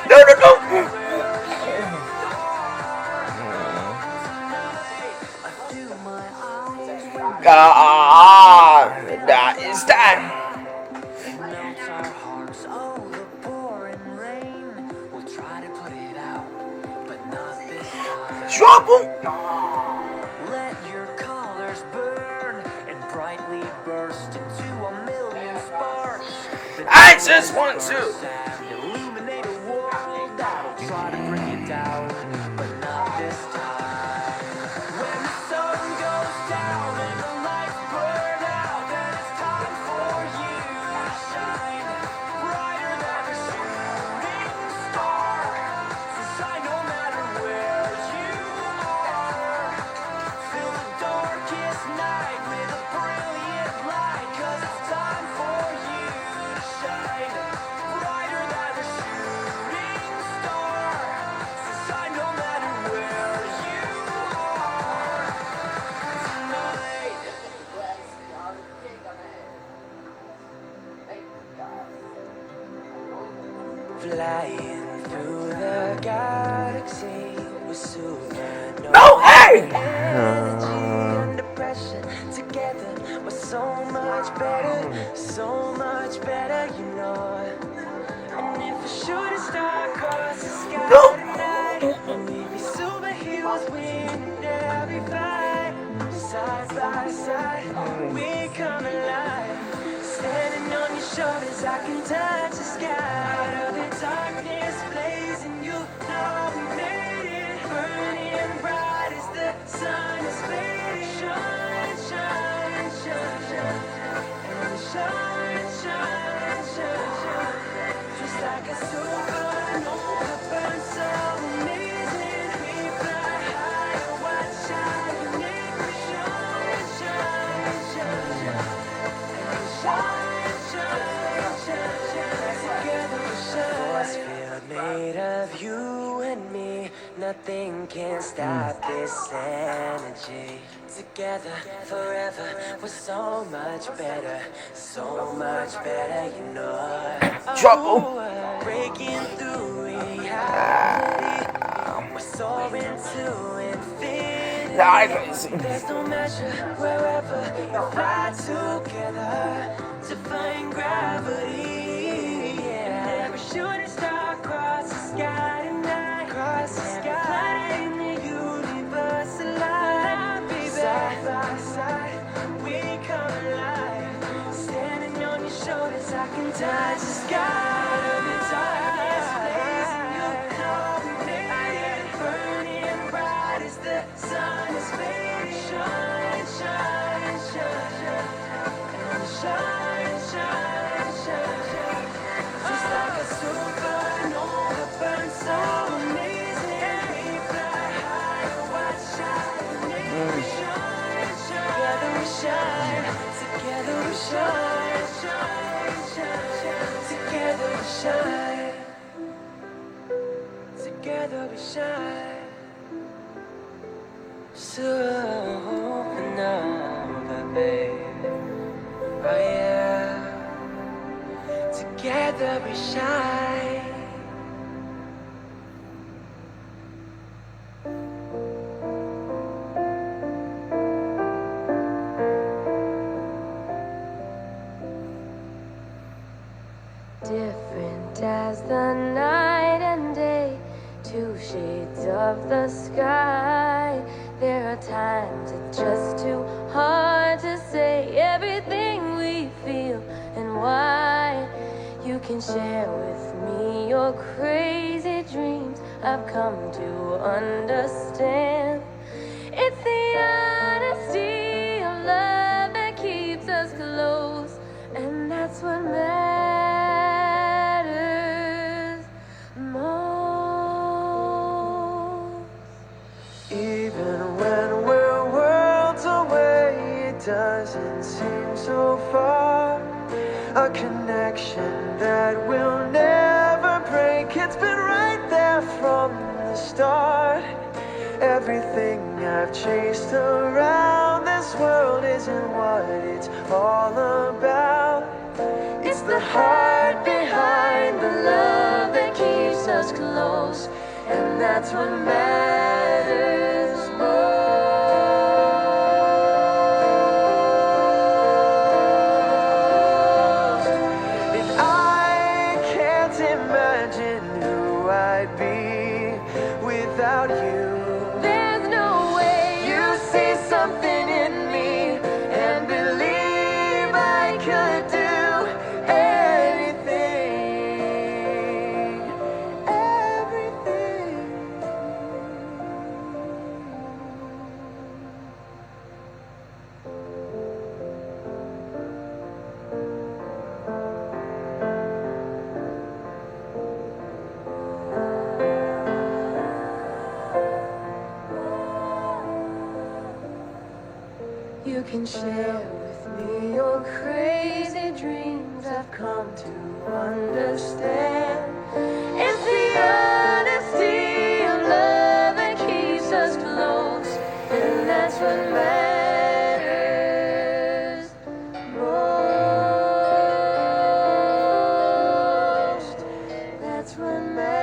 No, no, no. That is that. Trouble. Let your colors burn and brightly burst into a million sparks. I just want to. Illuminate a world that'll try to bring you down, but not this time. When the sun goes down and the lights burn out, then it's time for you to shine brighter than a shooting star. So shine no matter where you are. Fill the darkest night with a brilliant light, 'cause it's time for you to shine brighter than a shooting star. So shine no matter where you are tonight. Flying through the galaxy with supernova. No, hey. Energy under pressure together. We're so much better, you know. And if a shooting star across the sky No. tonight, we'd be superheroes winning every fight. Side by side, we come alive. Standing on your shoulders, I can touch the sky. Out of the darkness, blazing, you know we made it. Burning bright as the sun is fading. Shine, shine, shine, shine, and shine, shine, shine, shine. Just like a supernova burns so amazing. We fly high and watch shining. Shine, shine, shine, shine, and shine, shine, shine, shine. Together we shine. Force field made of you and me. Nothing can stop this energy. Together forever, we're so much better, you know. Trouble. Breaking through reality, we're soaring to infinity. Now I can see. There's no measure wherever we fly together, defying gravity. Yeah, every shooting star across the sky tonight, across the sky in the universe alive, baby. Side by side, we come alive. Standing on your shoulders, I can touch the sky. The darkness blazing, you know we made it. Burning bright as the sun is fading. Shine, shine, shine, shine, and shine, shine, shine, shine. Just like a supernova burns so amazing. We fly high and watch shining. Shine, shine, together we shine. Together we shine, shine, shine, shine. Together we shine. Together we shine. Supernova, baby. Oh yeah. Together we shine. Different as the night and day, two shades of the sky. There are times it's just too hard to say everything we feel and why. You can share with me your crazy dreams. I've come to understand. It's the honesty of love that keeps us close, and that's what matters most. Even when we're worlds away, it doesn't seem so far. A connection that will never break. It's been right there from the start. Everything I've chased around this world isn't what it's all about. It's the heart behind the love that keeps us us close, and that's what matters most. And I can't imagine who I'd be without you. There's no way You see something in me and believe I could do anything, everything. you can share with me your crazy dreams. I've come to understand it's the honesty of love that keeps us close, and that's what matters most. That's what matters.